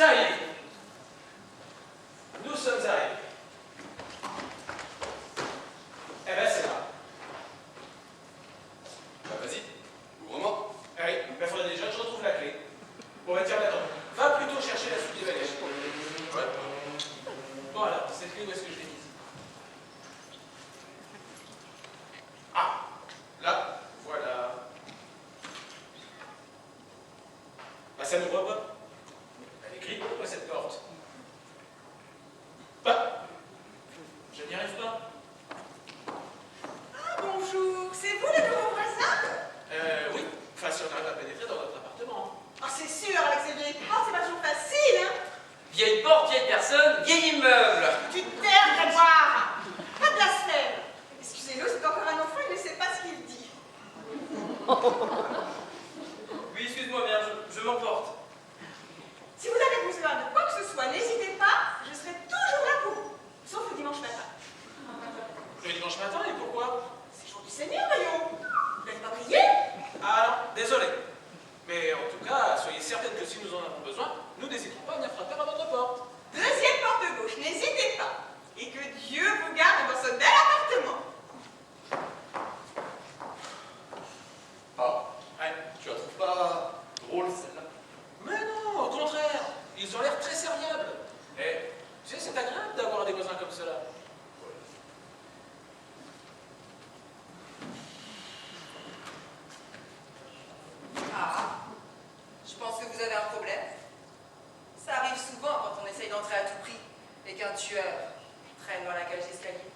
Ça y est. Nous sommes arrivés. Eh ben, c'est là. Bah vas-y, ouvre-moi. Ah oui, il faudrait déjà que je retrouve la clé. Bon, bah tiens, attends. Va plutôt chercher la suite des bagages. Ouais. Bon alors, cette clé, où est-ce que je l'ai mise? Ah, là, voilà. Bah ça n'ouvre pas. Elle est écrite pourquoi cette porte? Bah, je n'y arrive pas. Ah bonjour, c'est vous le nouveau voisin? Oui. Enfin, si on arrive à pénétrer dans votre appartement. Ah c'est sûr, avec ces vieilles portes, c'est pas toujours facile, hein? Vieille porte, vieille personne, vieil immeuble. Tu te terres, Grégoire! Pas de blasphème! Excusez-nous, c'est encore un enfant, il ne sait pas ce qu'il dit. Oui, excuse-moi bien, je m'emporte. Si vous avez besoin de quoi que ce soit, n'hésitez pas, je serai toujours là pour vous. Sauf le dimanche matin. Le dimanche matin, et pourquoi? C'est le jour du Seigneur, voyons. Vous n'avez pas prié? Ah non, désolé. Mais en tout cas, soyez certaine que si nous en avons besoin, nous n'hésiterons pas à venir frapper à votre porte. Deuxième porte de gauche, n'hésitez pas. Et que Dieu vous garde dans ce bel appartement. Ah, Ouais. tu la trouves pas drôle celle-là? Mais non, au contraire. Ils ont l'air très serviables. Et tu sais, c'est agréable d'avoir des voisins comme cela. Ah, je pense que vous avez un problème. Ça arrive souvent quand on essaye d'entrer à tout prix et qu'un tueur traîne dans la cage d'escalier.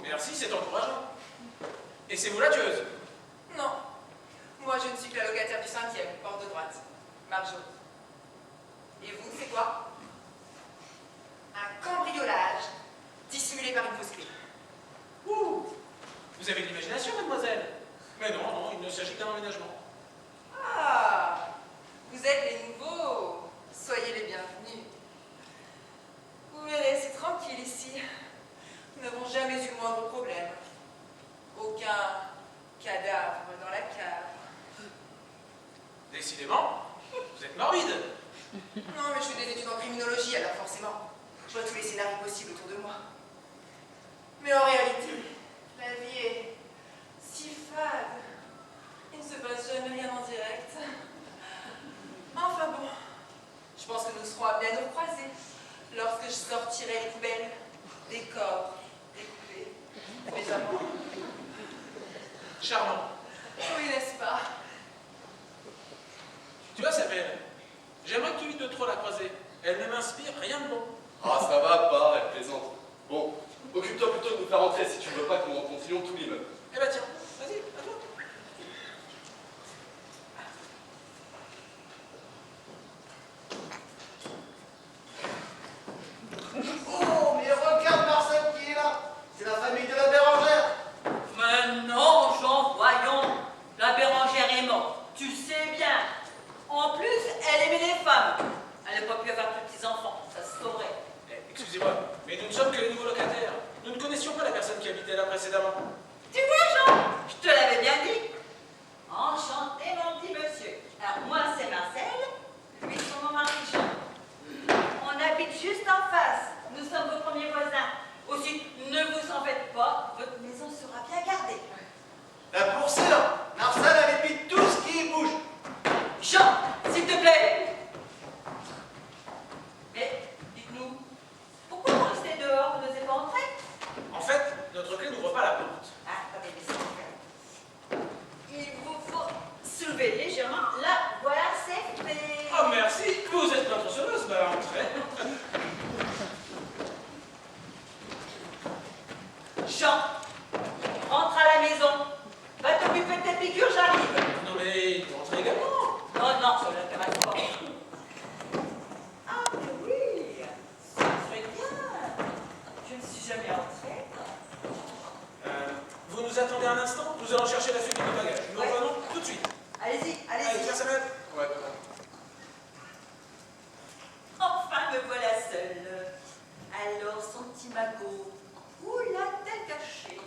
Merci, c'est encourageant. Et c'est vous la tueuse? Non, moi je ne suis que la locataire du 5e, porte de droite, Marjo. Et vous, c'est quoi? Un cambriolage dissimulé par une fausse clé. Ouh, vous avez de l'imagination, mademoiselle. Mais non, non, il ne s'agit qu'un emménagement. Ah, vous êtes les nouveaux. Soyez les bienvenus. Vous verrez, c'est tranquille ici. Nous n'avons jamais eu le moindre problème. Aucun cadavre dans la cave. Décidément, vous êtes morbide. Non, mais je fais des études en criminologie, alors forcément, je vois tous les scénarios possibles autour de moi. Mais en réalité, la vie est si fade. Il ne se passe jamais rien en direct. Enfin bon, je pense que nous serons amenés à nous croiser lorsque je sortirai les poubelles, des corps, des poupées, des amants. Charmant. Oui, n'est-ce pas? Tu vois, Sabelle, j'aimerais que tu évites de trop la croiser. Elle ne m'inspire rien de bon. Ah ça va pas, elle plaisante. Bon, occupe-toi plutôt de nous faire entrer si tu veux pas que nous rencontrions tout l'immeuble. Eh ben tiens, vas-y, à toi. Oh, mais regarde Marcel qui est là. C'est la famille de la Bérangère. Mais non, Jean, voyons. La Bérangère est morte, tu sais bien. En plus, elle aimait les femmes. Elle n'a pas pu avoir de petits-enfants, ça se saurait. Excusez-moi, mais nous ne sommes que les nouveaux locataires. Nous ne connaissions pas la personne qui habitait là précédemment. Tu vois, Jean, je te l'avais bien dit. Enchanté, mon petit monsieur. Alors, moi, c'est Marcel, lui, son nom mari Jean. On habite juste en face. Nous sommes vos premiers voisins. Aussi, ne vous en faites pas, votre maison sera bien gardée. La pourceur. Marcel avait mis tout ce qui bouge. Jean, s'il te plaît. Mais, dites-nous, pourquoi vous restez dehors, vous n'osez pas entrer? En fait, notre clé n'ouvre pas la porte. Ah, attendez, laissez-moi faire. Il vous faut soulever légèrement. Là, voilà, c'est fait. Oh merci, vous êtes notre sauveuse, bah entrez. Jean, rentre à la maison. Va t'occuper de tes piqûres, j'arrive. Non mais, entrez également. Non, non, ça ne l'intéresse pas. Ah, mais oui, ça serait bien. Je ne suis jamais entrée. Vous nous attendez un instant, nous allons chercher la suite de nos bagages. Nous Ouais. revenons tout de suite. Allez-y, Allez, allez-y. tiens, Samuel. Ouais. Enfin, me voilà seule. Alors, son petit magot, où l'a-t-elle caché?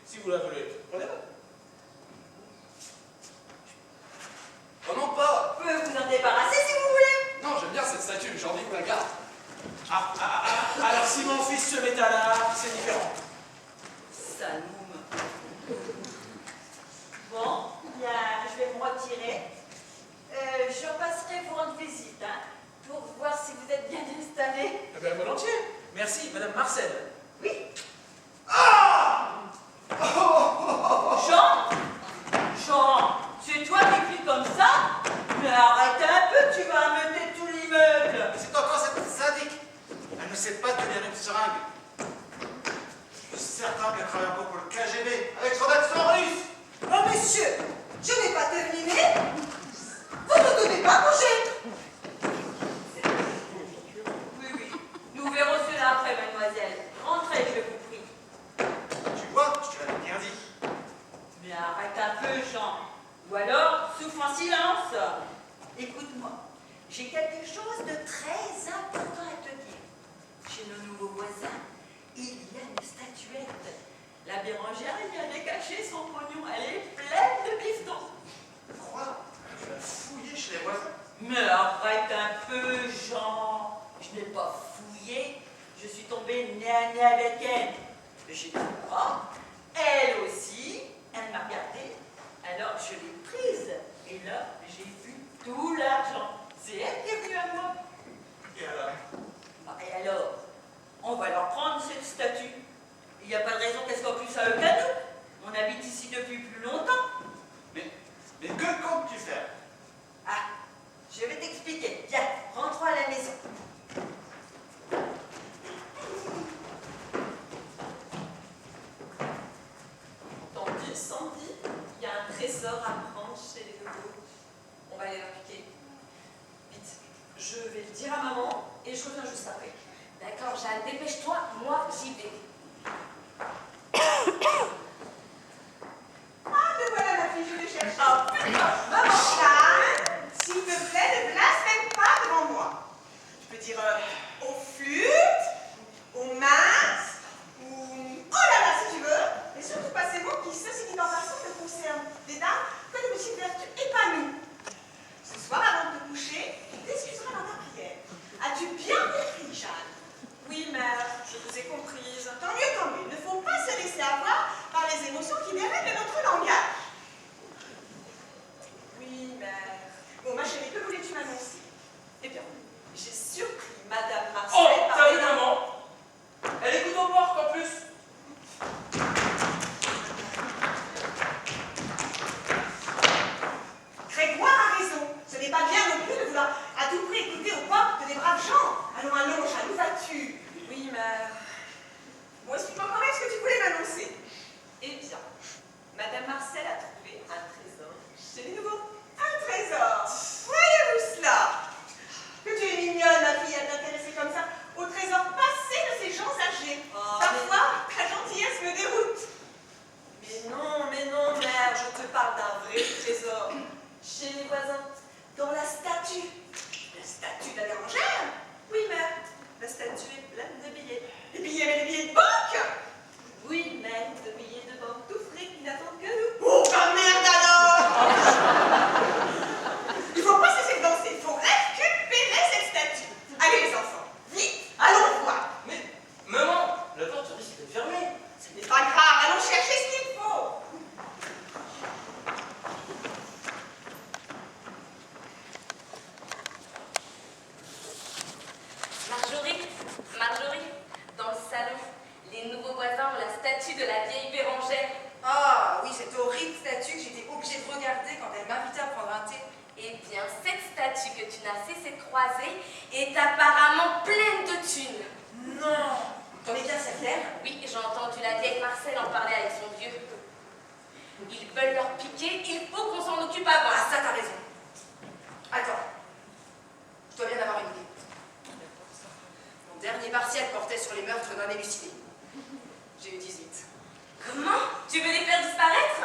Si vous la voulez, prenez-la. Oh non, pas. Je peux vous en débarrasser si vous voulez. Non, j'aime bien cette statue, j'ai envie qu'on la garde. Alors si mon fils se met à l'art, c'est différent. Saloum. Bon, bien, je vais me retirer. Je repasserai vous rendre visite, hein, pour voir si vous êtes bien installés. Eh bien, volontiers. Merci, Madame Marcel. Oui. Ah Jean Jean, c'est toi qui cries comme ça? Mais arrête un peu, tu vas ameuter tout l'immeuble. C'est encore cette sadique. Elle ne sait pas tenir une seringue. Je suis certain qu'elle travaille encore pour le KGB, avec son accent russe. Oh, monsieur, je n'ai pas terminé. Vous ne devez pas bouger. Oui, oui, nous verrons cela après, mademoiselle. Rentrez, je vous prie. Tu vois, je te l'avais bien dit. Mais arrête un peu, Jean. Ou alors, souffle en silence. Écoute-moi, j'ai quelque chose de très important à te dire. Chez nos nouveaux voisins, il y a une statuette. La Bérangère vient de cacher son pognon. Elle est pleine de bifetons. Quoi? Tu l'as fouillé chez les voisins? Mais arrête un peu, Jean. Je n'ai pas fouillé. Je suis tombée nez à nez avec elle. J'ai dit, oh, elle aussi. Elle m'a regardée. Alors je l'ai prise. Et là, j'ai vu tout l'argent. C'est elle qui est venue à moi. Et alors? Ah, et alors, on va leur prendre cette statue. Il n'y a pas de raison qu'elle soit plus à eux qu'à nous. On habite ici depuis plus longtemps. Mais que comptes-tu faire? Ah, je vais t'expliquer. Viens, rentrons à la maison. Entendu, Sandy, il y a un trésor à prendre chez les nouveaux. On va aller leur piquer. Vite, je vais le dire à maman et je reviens juste après. D'accord, Jeanne, dépêche-toi, moi j'y vais. Ah, te voilà, ma fille, je te cherche. Ah putain, maman! Jeanne, s'il te plaît, ne blasphème pas devant moi. Tu peux dire aux flûtes, aux minces, ou oh là là, si tu veux. Et surtout pas ces mots qui, ceci dit en passant, te concernent. Des dames que de petites vertus épanouies. Ce soir, avant de te coucher, tu t'excuseras dans ta prière. As-tu bien compris, Jeanne? Oui, mère, je vous ai comprise. Tant mieux, tant mieux. Il ne faut pas se laisser avoir par les émotions qui dérèglent notre langage. Oui, mère. Bon, ma chérie, que voulais-tu m'annoncer? Eh bien, j'ai surpris Madame Marcel Oh, par t'as vu les- maman? Elle écoute au porc en plus. Grégoire a raison. Ce n'est pas bien non plus de vouloir à tout prix écouter aux portes de des braves gens. Allons, Jeanne, où vas-tu? Oui, mère. Bon, explique-moi quand même ce que tu voulais m'annoncer. Eh bien, Madame Marcel a trouvé un trésor chez les nouveaux. Un trésor. Voyez-vous cela? Que tu es mignonne, ma fille, à t'intéresser comme ça au trésor passé de ces gens âgés. Oh, Parfois, ta gentillesse me déroute. Mais non, mère, je te parle d'un vrai trésor. Chez les voisins, dans la statue. La statue de la Bérangère? Oui, mère, la statue est pleine de billets. Des billets, mais des billets de banque? Oui, même de billets de banque tout frais qui n'attendent que nous. Oh, bah merde alors! Il faut pas cesser de danser, il faut récupérer cette statue. Allez les enfants, vite, allons voir. Mais, maman, la porte risque d'être fermée. Ce n'est pas grave, allons chercher ce qu'il faut. Marjorie, dans le salon, les nouveaux voisins ont la statue de la vieille Bérangère. Ah oui, cette horrible statue que j'étais obligée de regarder quand elle m'invitait à prendre un thé. Eh bien, cette statue que tu n'as cessé de croiser est apparemment pleine de thunes. Non! T'en es bien certaine? Oui, j'ai entendu la vieille Marcel en parler avec son vieux. Ils veulent leur piquer, il faut qu'on s'en occupe avant. Ah, ça, t'as raison. Attends. Je dois bien avoir une idée. Mon dernier partiel portait sur les meurtres d'un élucidé. J'ai eu 18. Comment? Tu veux les faire disparaître?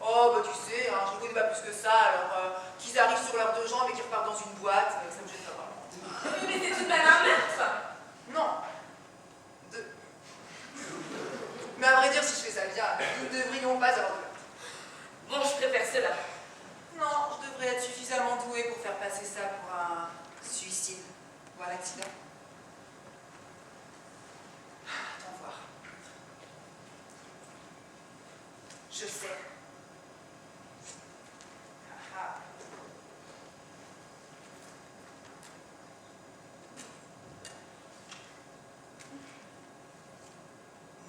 Oh, bah tu sais, hein, je ne connais pas plus que ça, alors qu'ils arrivent sur leurs deux jambes et qu'ils repartent dans une boîte, ça me gêne pas vraiment. Mais c'est tout de même un meurtre. Non. Mais à vrai dire, si je fais ça bien, nous ne devrions pas avoir de plainte. Bon, je préfère cela. Non, je devrais être suffisamment douée pour faire passer ça pour un suicide ou un accident. Attends voir. Je sais. Ah, ah.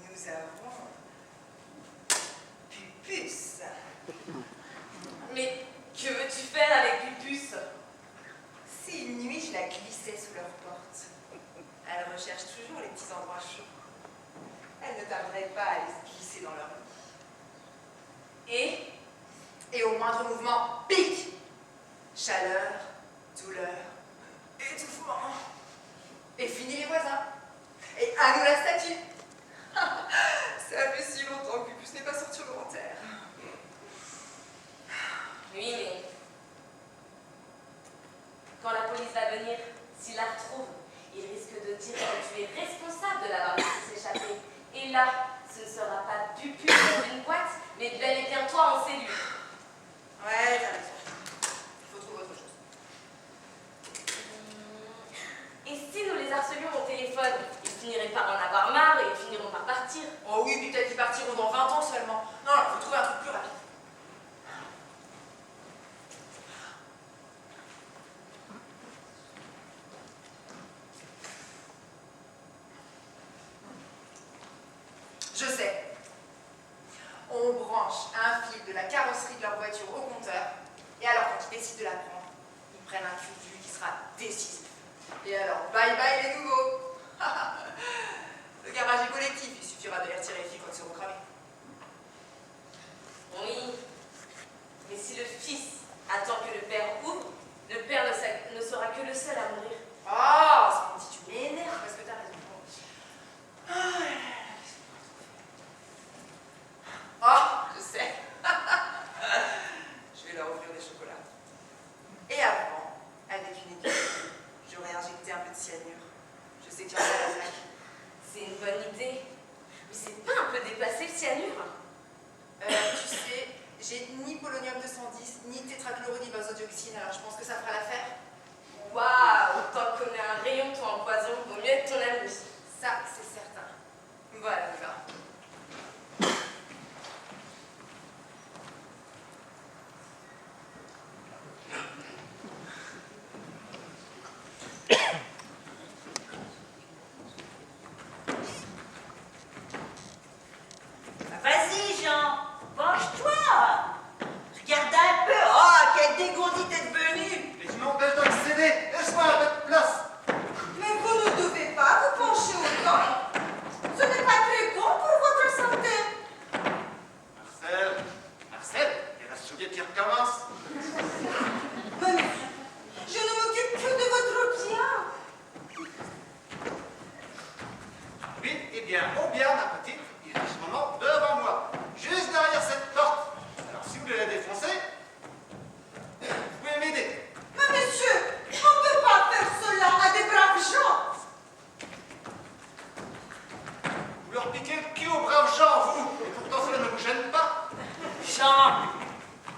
Nous avons Pupus. Mais que veux-tu faire avec Pupus? Si une nuit je la glissais sous leur porte, elle recherche toujours les petits endroits chauds. Elle ne tarderait pas à aller se glisser dans leur lit. Et au moindre mouvement, pique! Chaleur, douleur, étouffement. Et fini les voisins. Et à nous la statue. Ça fait si longtemps que Pupus n'est pas sorti au grand air. Oui, mais quand la police va venir, s'il la retrouve, il risque de dire que tu es responsable de l'avoir laissé s'échapper. Et là, ce ne sera pas Pupus dans une boîte, mais bel et bien toi en cellule. Ouais, t'as raison. Il faut trouver autre chose. Et si nous les harcelions au téléphone, ils finiraient par en avoir marre et ils finiront par partir. Oh oui, puis peut-être qu'ils partiront dans 20 ans seulement. Non, il faut trouver un truc plus rapide. Je sais. On branche un fil de la carrosserie de leur voiture au compteur, et alors quand ils décident de la prendre, ils prennent un cucu qui sera décisif. Et alors, bye bye les nouveaux. Le garage est collectif, il suffira de les retirer les fils quand ils seront cramés. Oui, mais si le fils attend que le père ouvre, le père ne sera que le seul à mourir. Ah, c'est mon petit, tu m'énerves parce que t'as raison. Ah, je sais. Je vais leur offrir des chocolats. Et avant, avec une équipe, j'aurais injecté un peu de cyanure. Je sais que tu vas faire la flaque. C'est une bonne idée. Mais c'est pas un peu déplacé le cyanure? Tu sais, j'ai ni polonium 210, ni tétrachlorodiazodioxine, alors je pense que ça fera l'affaire. Waouh, tant qu'on a un rayon toi en poison, vaut mieux être ton ami. Ça, c'est certain. Voilà, on y va. Vas-y, Jean, penche-toi. Regarde un peu. Oh, quelle dégourdie t'es devenue. Et tu m'empêches d'accéder. Laisse-moi un peu de place. Mais vous ne devez pas vous pencher autant. Ce n'est pas très bon pour votre santé. Marcel, il va se souvenir qu'il recommence. Mais je ne m'occupe que de votre bien. Oui, eh bien, mon bien, ma petite, il est en ce moment devant moi, juste derrière cette porte. Alors, si vous voulez la défoncer, vous pouvez m'aider. Mais monsieur, on ne peut pas faire cela à des braves gens. Vous leur piquez le cul aux braves gens, vous. Et pourtant, cela ne vous gêne pas. Jean,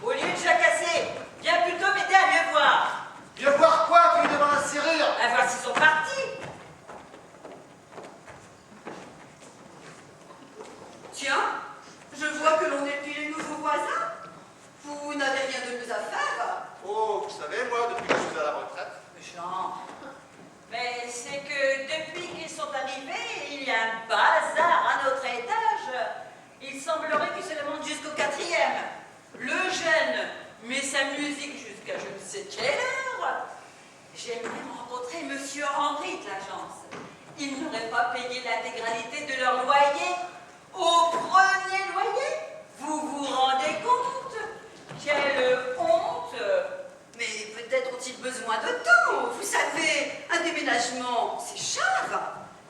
au lieu de jacasser, viens plutôt m'aider à mieux voir. Viens voir quoi, puis devant la serrure. À voir s'ils sont partis. Tiens, je vois que l'on est les nouveaux voisins. Vous n'avez rien de mieux à faire. Oh, vous savez, moi, depuis que je suis à la retraite, Jean, mais c'est que depuis qu'ils sont arrivés, il y a un bazar à notre étage. Il semblerait que cela monte jusqu'au 4e. Le jeune met sa musique jusqu'à je ne sais quelle heure. J'aimerais rencontrer Monsieur Henry de l'agence. Ils n'auraient pas payé l'intégralité de leur loyer au premier loyer. Vous vous rendez compte? Quelle honte! Mais peut-être ont-ils besoin de temps. Vous savez, un déménagement, c'est cher.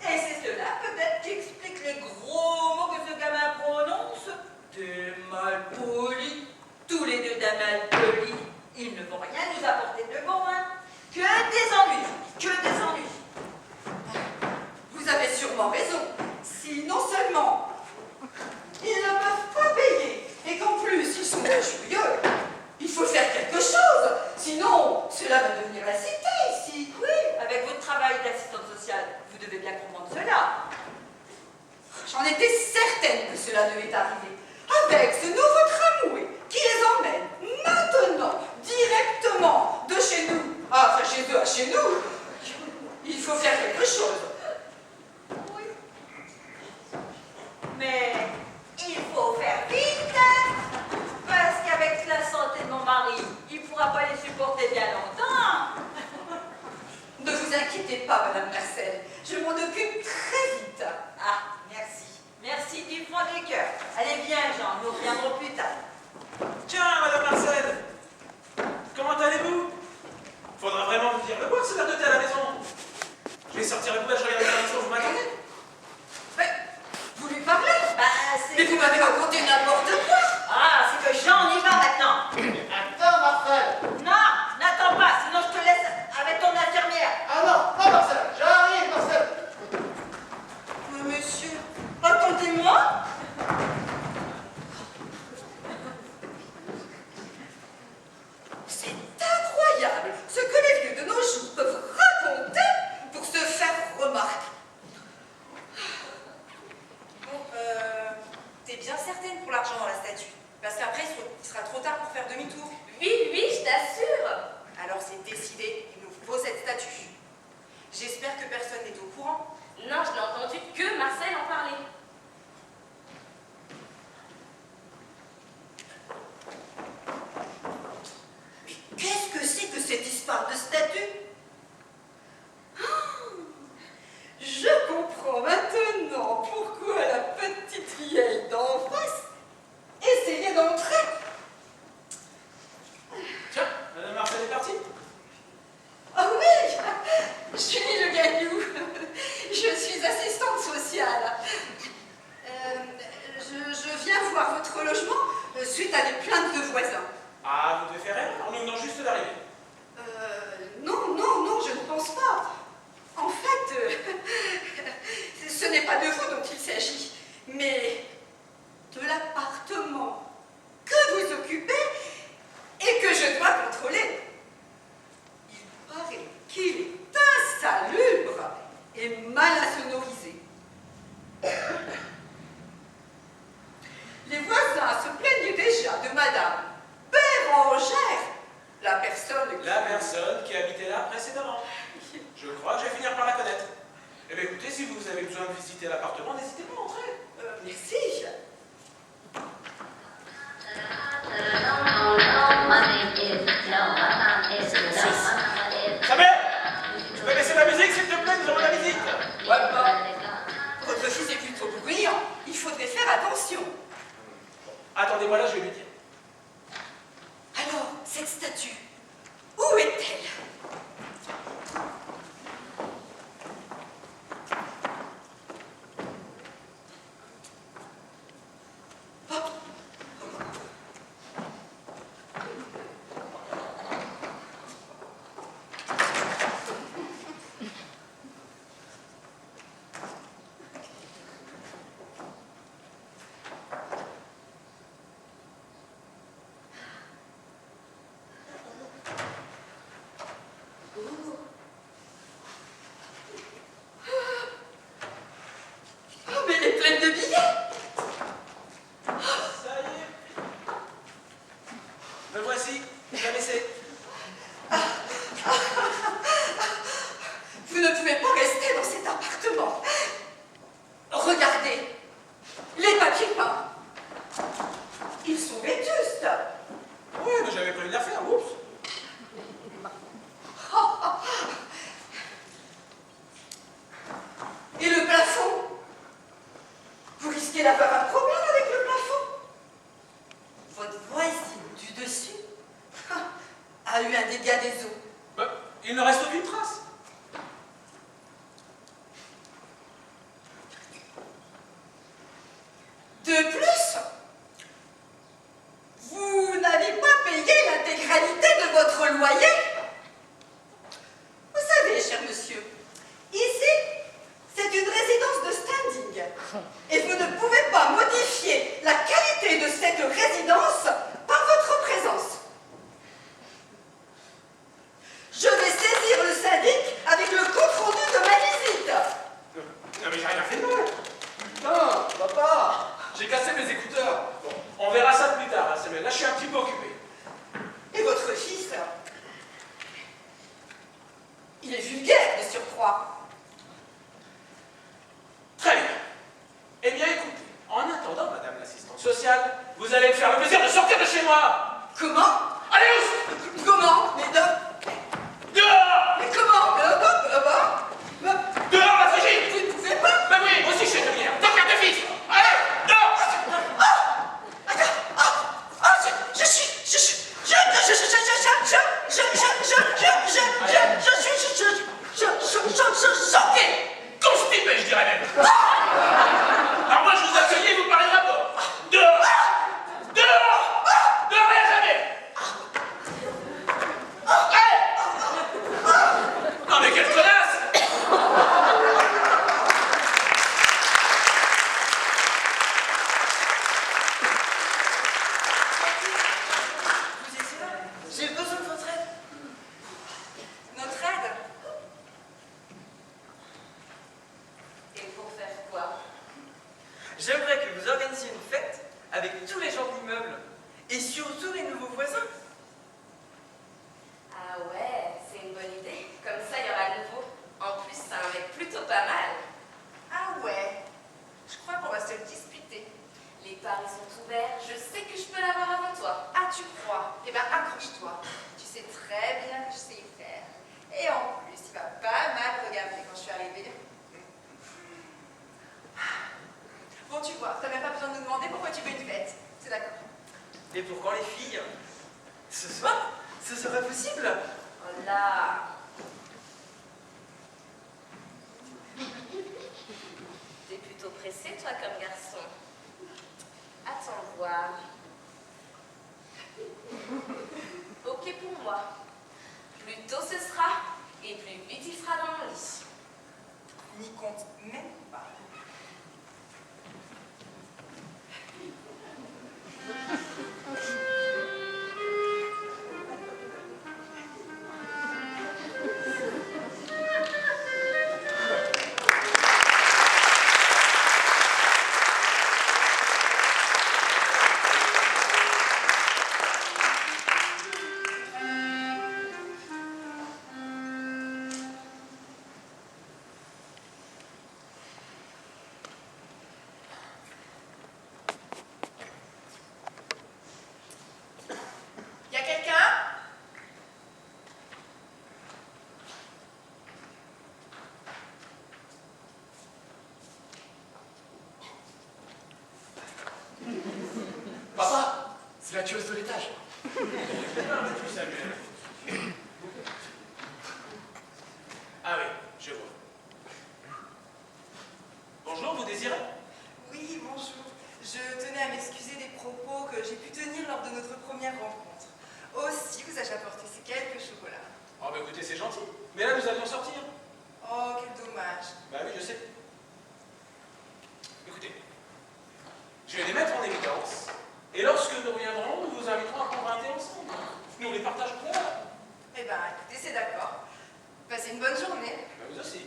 Et c'est cela peut-être qui explique les gros mots que ce gamin prononce. Des malpolis. Tous les deux d'un malpoli. Ils ne vont rien nous apporter de bon, hein. Que des ennuis. Que des ennuis. Vous avez sûrement raison. Si non seulement c'est décidé, il nous faut cette statue. J'espère que personne n'est au courant. Non, je n'ai entendu que Marcel en parler. Mais qu'est-ce que c'est que cette histoire de statue? Je comprends maintenant pourquoi la petite vieille d'en face essayait d'entrer. Tiens, Madame Marcel est partie. Ah oui, Julie Le Gagnou, je suis assistante sociale. Je viens voir votre logement suite à des plaintes de voisins. Ah, vous devez faire erreur, nous venons juste d'arriver. Non, je ne pense pas. En fait, ce n'est pas de vous dont il s'agit, mais de l'appartement que vous occupez et que je dois contrôler. Il paraît qu'il est insalubre et mal insonorisé. Les voisins se plaignent déjà de Madame Bérangère, la personne qui habitait là précédemment. Je crois que je vais finir par la connaître. Eh bien écoutez, si vous avez besoin de visiter l'appartement, n'hésitez pas à entrer. Merci. Samuel, tu peux baisser la musique s'il te plaît, nous avons la visite. Ouais, papa. Votre fils est plutôt bruyant. Il faudrait faire attention. Attendez-moi là, je vais lui dire. Alors, cette statue, où est-elle? Mais elle est pleine de billets. Ça y est. Me voici, je la baissé. Vous ne pouvez pas rester dans cet appartement. Regardez, les papiers peints. Ils sont vétustes. Oui, mais j'avais prévu de la faire, oups. Et le plafond? Vous risquez d'avoir un problème avec le plafond. Votre voisine du dessus a eu un dégât des eaux. Bah, il ne reste aucune trace. De plus, vous n'avez pas payé l'intégralité de votre loyer. Vous savez, cher monsieur, ici, c'est une résidence de standing. Et vous ne pouvez pas modifier la qualité de cette résidence par votre présence. Je vais saisir le syndic avec le compte rendu de ma visite. Non mais j'ai rien fait de mal. Putain, papa. J'ai cassé mes écouteurs. Bon, on verra ça plus tard, hein, Samuel. Là, je suis un petit peu occupé. Et votre fils, il est vulgaire de surcroît. Très bien. Eh bien, écoutez, en attendant, madame l'assistante sociale, vous allez me faire le plaisir de sortir de chez moi. Comment? Allez, ouf! Comment? Dehors! Mais comment? Dehors, la frigide! Vous ne pouvez pas? Bah oui, moi aussi, je suis une lumière. Tant qu'à deux fils! Allez, dehors! Constipé, je dirais même. Alors moi, je vous accueille, vous parlez de rapport. Dehors! Dehors! Dehors et à jamais! Allez! Et pour quand les filles? Ce soir? Ce serait possible? Oh là. T'es plutôt pressé, toi, comme garçon. Attends voir. Ok pour moi. Plus tôt ce sera, et plus vite il sera dans mon lit. N'y compte même pas. Y a quelqu'un? Papa, c'est la tueuse de l'étage. Ah oui, je vois. Bonjour, vous désirez? Oui, bonjour. Je tenais à m'excuser des propos que j'ai pu tenir lors de notre première rencontre. Aussi, vous ai-je apporté ces quelques chocolats. Oh bah écoutez, c'est gentil. Mais là, nous allions sortir. Oh, quel dommage. Bah oui, je sais. Écoutez, je vais les mettre en évidence. Et lorsque nous reviendrons, nous vous inviterons à prendre un thé ensemble. Nous les partagerons là. Eh ben, écoutez, c'est d'accord. Passez une bonne journée. Bah vous aussi.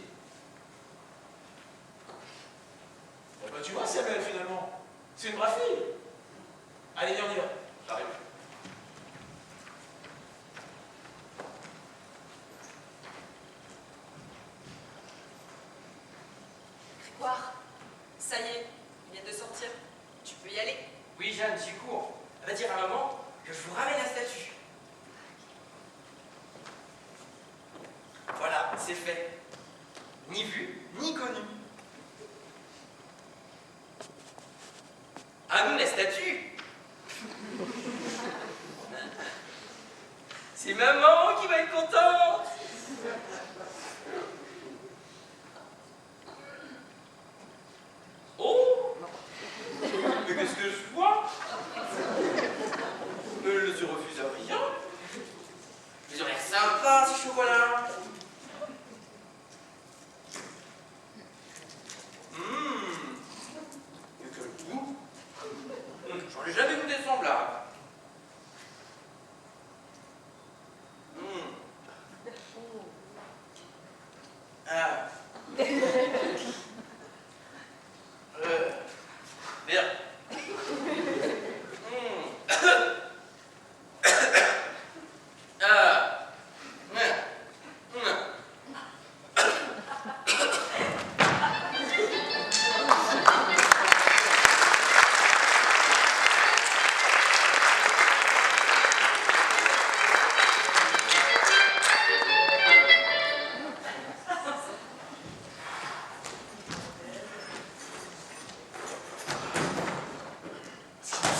Bon bah tu vois, Samuel, finalement. C'est une brave fille. Allez, viens, on y va. J'arrive. Grégoire, ça y est, ils viennent de sortir. Tu peux y aller. Oui, Jeanne, j'y cours. Va dire à maman que je vous ramène la statue. Voilà, c'est fait. Ni vu, ni connu. À nous la statue. C'est maman qui va être contente. Oh, mais qu'est-ce que je vois? Je refuse à rien. Ils ont l'air sympas, ces chocolats. Mais quel goût. J'en ai jamais goûté semblable. Ah. Bien.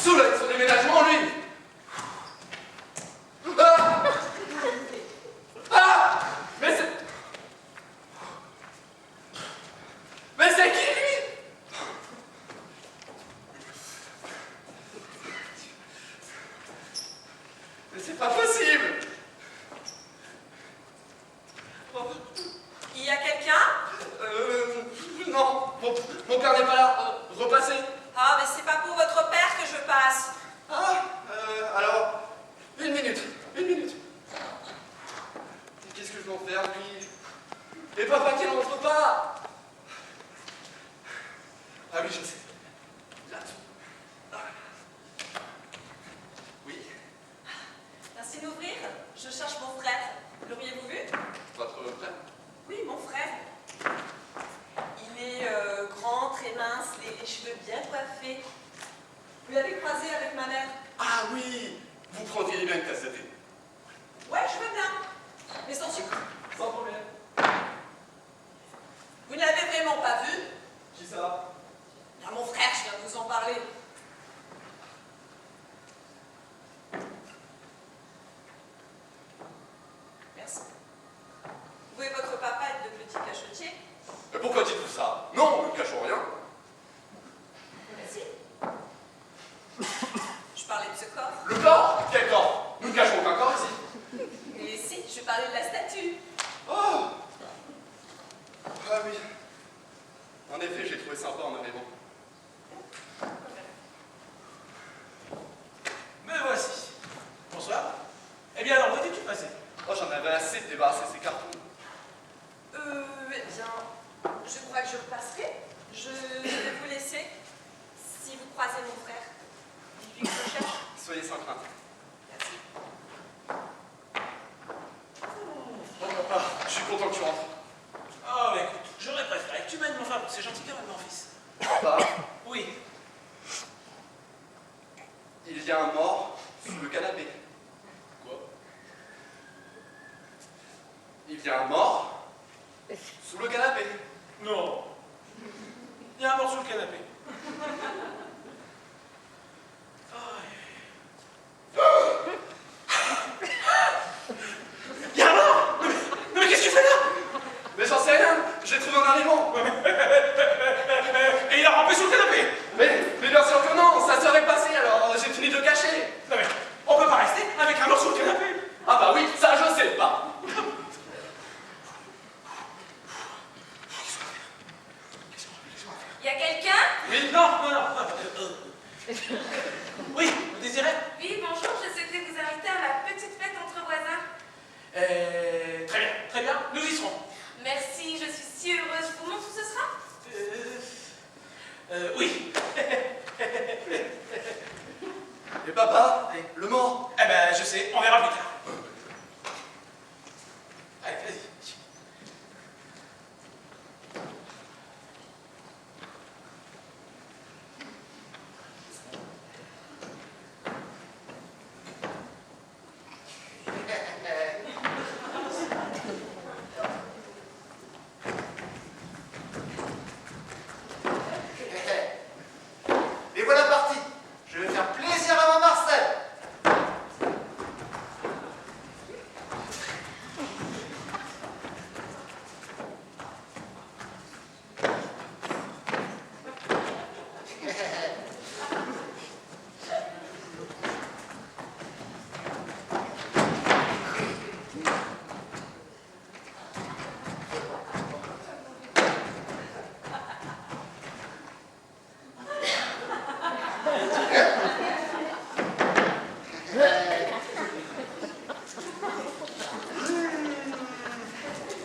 Soleil, son déménagement, lui. Ah! Ah! Mais c'est... Mais c'est qui, lui? Mais c'est pas possible. Il y a quelqu'un? Non, mon père n'est pas là. Repassez. Ah, mais c'est pas pour votre père que je passe. Ah, alors, une minute. Qu'est-ce que je vais en faire, lui? Et papa qui n'entre pas. Ah oui, je sais. Là. Oui, Merci d'ouvrir. Je cherche mon frère. L'auriez-vous vu? votre frère. Oui, mon frère. Il est grand, très mince, les cheveux bien coiffés. Vous l'avez croisé avec ma mère? Ah oui, vous prendriez bien une tasse de thé. Ouais, je veux bien. Mais sans sucre. Sans problème. Vous ne l'avez vraiment pas vu? Qui ça? Bien, mon frère, je viens de vous en parler. ce corps. Le corps? Quel corps? Nous ne cachons aucun corps ici. Mais si, je parlais de la statue. Oh! Ah oui. En effet, j'ai trouvé sympa en noir et blanc. Me voici. Bonsoir. Eh bien alors, où étais-tu passé? Oh, j'en avais assez de débarrasser ces cartons. Eh bien, je crois que je repasserai. Je vais vous laisser. Si vous croisez mon frère, dites-lui que je cherche. Soyez sans crainte. Merci. Ah, je suis content que tu rentres. Oh, mais écoute, j'aurais préféré que tu m'aides, mon frère, c'est gentil quand même, mon fils. Papa, Oui. il y a un mort sous le canapé. Quoi? Il y a un mort sous le canapé. Non. Il y a un mort sous le canapé. Il y a un mort! Non mais qu'est-ce que tu fais là? Mais j'en sais rien, j'ai trouvé en arrivant. Et il a rampé sous le canapé! Mais bien sûr que non, ça serait passé alors, j'ai fini de le cacher. Non mais, on peut pas rester avec un mort sous le canapé! Ah bah oui, ça je sais pas. Y a quelqu'un? Oui, non. Oui, vous désirez? Oui, bonjour, je souhaitais vous inviter à ma petite fête entre voisins. Très bien, nous y serons. Merci, je suis si heureuse. Je vous montre où ce sera? Oui. Et papa, le mort. Eh ben, je sais, on verra plus tard. Allez, vas-y. Et voilà parti. Je vais faire plaisir à ma Marcel.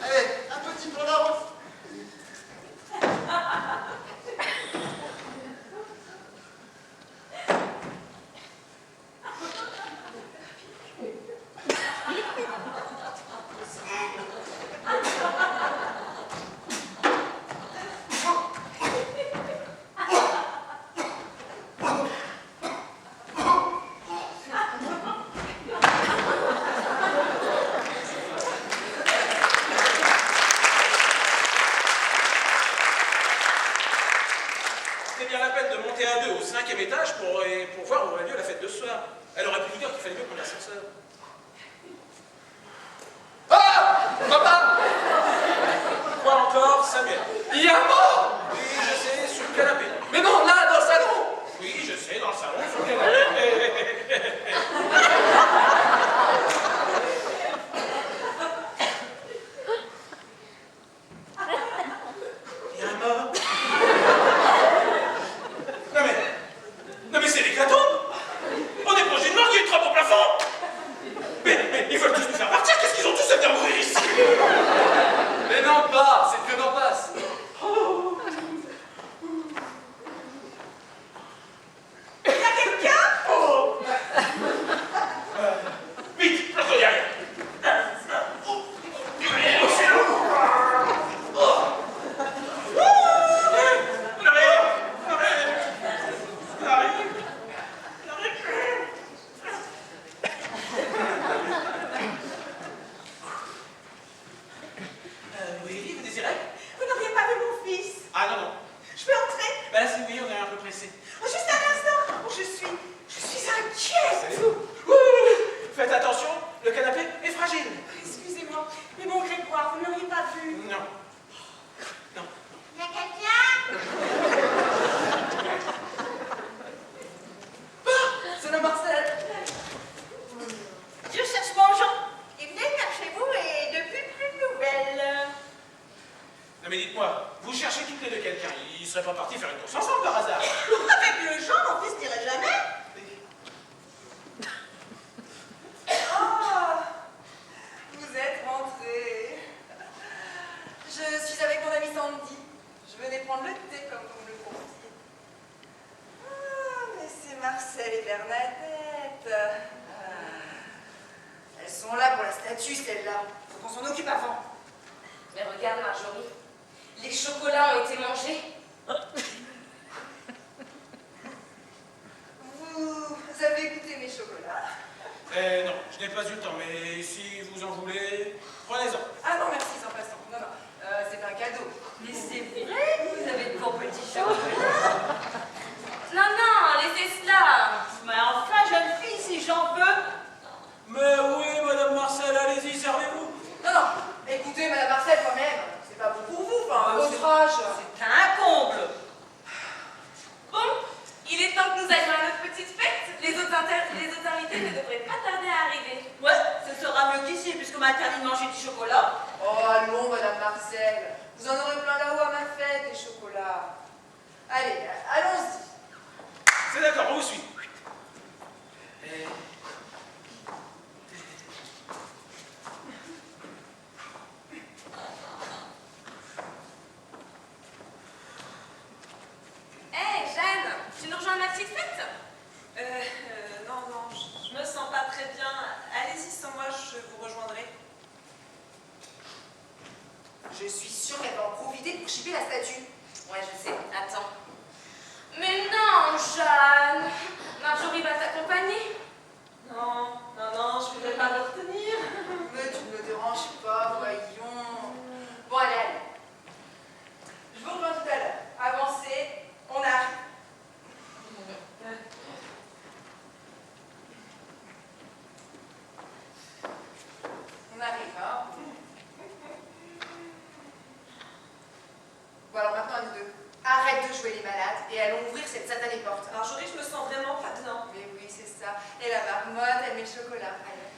Allez, un petit pour la route. C'est bien la peine de monter à deux au 5e étage pour voir où aurait lieu la fête de ce soir. Elle aurait pu nous dire qu'il fallait mieux prendre l'ascenseur. Ah! Papa! Quoi encore, Samuel? Il y a un mort! Oui, je sais, sur le canapé. Mais non, là, dans le salon! Oui, je sais, dans le salon, sur le canapé. Il y a un mort. Non mais c'est l'hécatombe! On est proche d'une mort qui est une trappe au plafond! Mais ils veulent tous nous faire partir, qu'est-ce qu'ils ont tous à venir mourir ici? Mais non pas, c'est que d'en passe. Il y a quelqu'un? Oh! pas partis faire une course ensemble par hasard? Avec le Jean, mon fils dirait jamais. Oh, vous êtes rentrés. Je suis avec mon amie Sandy. Je venais prendre le thé comme vous me le confiez. Ah, mais c'est Marcel et Bernadette. Elles sont là pour la statue, celles-là. Faut qu'on s'en occupe avant. Mais regarde, Marjorie, les chocolats ont été mangés. Vous avez goûté mes chocolats? Non, je n'ai pas eu le temps, mais si vous en voulez, prenez-en. Ah non, merci, sans passant. Non, non, c'est un cadeau. Mais c'est vrai, vous avez de bons petits chocolats. Non, non, laissez cela. Mais enfin, jeune fille, si j'en peux. Mais oui, Madame Marcel, allez-y, servez-vous. Non, non, écoutez, Madame Marcel, quand même, c'est pas bon pour vous, enfin, à votre âge. C'est un comble. Bon, il est temps que nous allions à notre petite fête. Les autorités ne devraient pas tarder à arriver. Ouais, ce sera mieux qu'ici, puisqu'on m'a interdit de manger du chocolat. Oh, allons, Madame Marcel, vous en aurez plein là-haut à ma fête, des chocolats. Allez, allons-y. C'est d'accord, on vous suit. Hé, Jeanne, tu nous rejoins à ma petite fête? Non, non, je me sens pas très bien. Allez-y sans moi, je vous rejoindrai. Je suis sûre qu'elle va en profiter pour chipper la statue. Ouais, je sais. Attends. Mais non, Jeanne. Marjorie va t'accompagner. Non, non, non, je voudrais pas me retenir. Mais tu ne me déranges pas, voyons. Bon, allez, allez. Je vous rejoins tout à l'heure. Avancez, on arrive. On arrive, hein. Bon, alors maintenant à nous deux. Arrête de jouer les malades et allons ouvrir cette satanée porte. Marjorie, je me sens vraiment pas bien. Mais oui, c'est ça. Et la marmotte, elle met le chocolat. Allez.